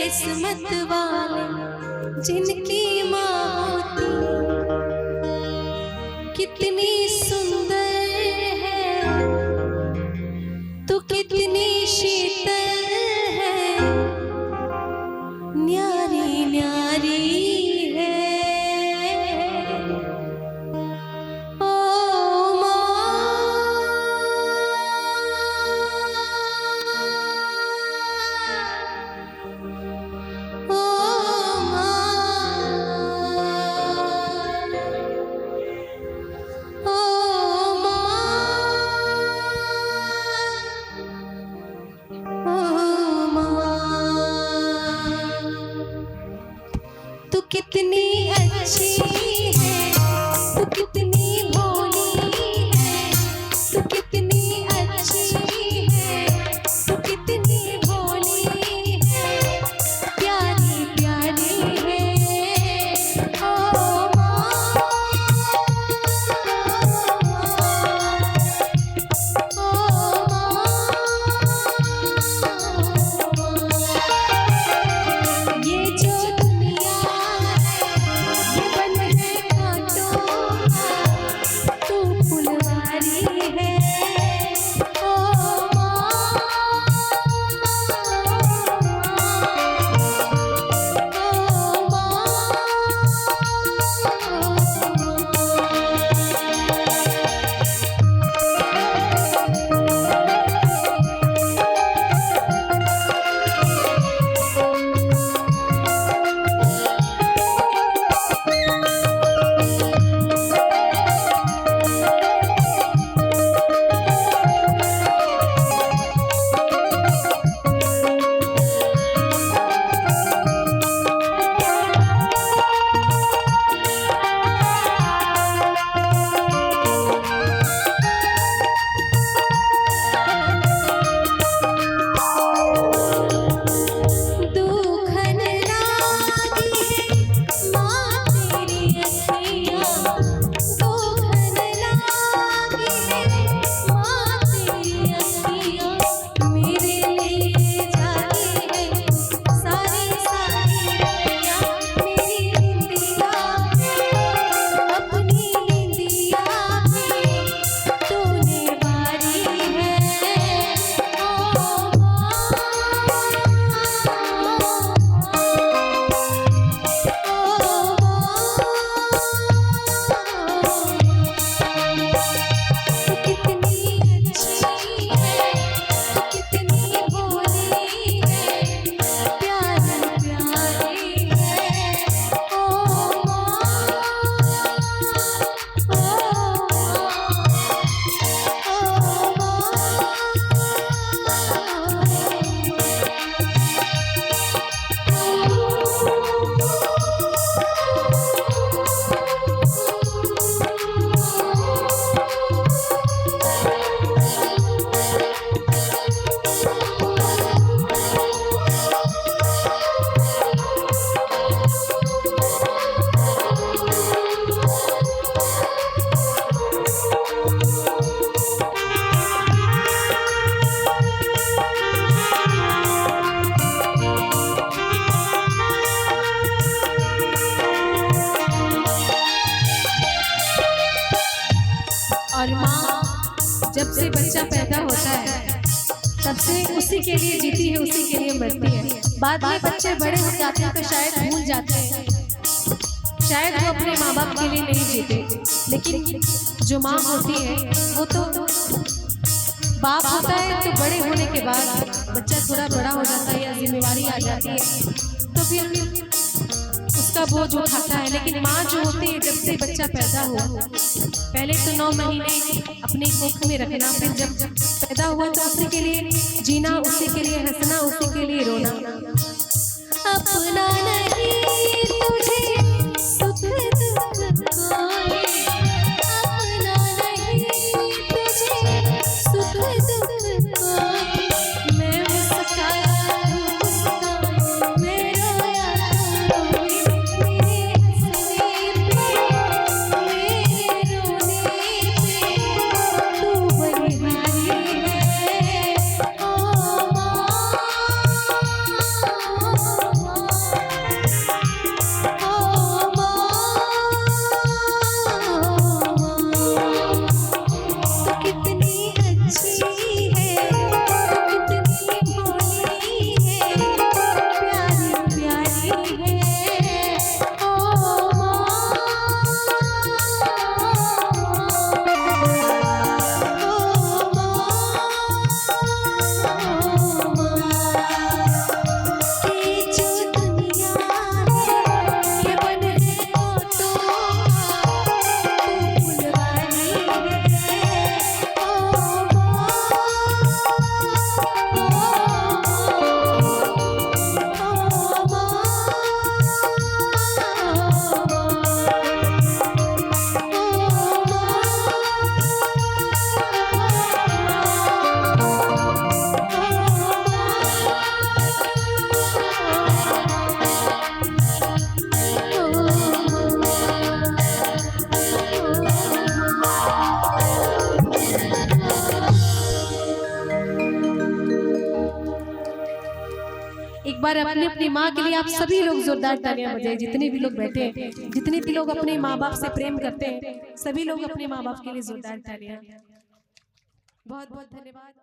किस्मत वाले जिनकी माँ होती, कितनी सुंदर है तू, कितनी शीतल है, न्यारी न्यारी है। ओ तू कितनी अच्छी है, तू कितनी भोली है, तू कितनी अच्छी है, तू कितनी भोली है, प्यारी प्यारी है। ओ माँ, ओ माँ, ये जो दुनिया ये बन है कांटों का, तू फुलवारी है। ओ माँ, दुखन लागी है माँ तेरी अखियाँ, दुखन लागी है माँ तेरी अखियाँ, मेरे लिए जागी है सारी सारी रतियाँ, मेरी निंदिया अपनी निंदिया भी तूने वारी है। ओ माँ, तू कितनी अच्छी है, तू कितनी भोली है, प्यारी प्यारी है। ओ माँ, ओ और माँ जब से बच्चा पैदा होता है तब से उसी के लिए जीती है, उसी के लिए मरती है। बाद में बच्चे बड़े हो जाते हैं तो शायद भूल जाते हैं, शायद वो अपने माँ बाप के लिए नहीं जीते, लेकिन जो माँ होती है वो तो बाप होता है तो बड़े होने के बाद बच्चा थोड़ा बड़ा हो जाता है या जिम्मेवारी आ जाती है तो फिर उसका बोझ उठाता है। लेकिन माँ जो होती है जब से बच्चा पैदा हो, पहले तो 9 महीने अपने कोख में रखना, फिर जब पैदा हुआ तो उसी के लिए जीना, उसी के लिए हंसना, उसी के लिए रोना। अपना नहीं तुझे सुख दुख कोई, अपना नहीं तुझे सुख दुख कोई, मैं मुस्काया मैं रोया रोई, मेरे हंसने पे मेरे रोने पे तू बलिहारी है। ओ माँ, एक बार अपनी अपनी माँ के लिए आप सभी लोग जोरदार तालियां बजाएं, जितने भी लोग बैठे हैं, जितने भी लोग अपने माँ बाप से प्रेम करते हैं, सभी लोग अपने माँ बाप के लिए जोरदार तालियां। बहुत बहुत धन्यवाद।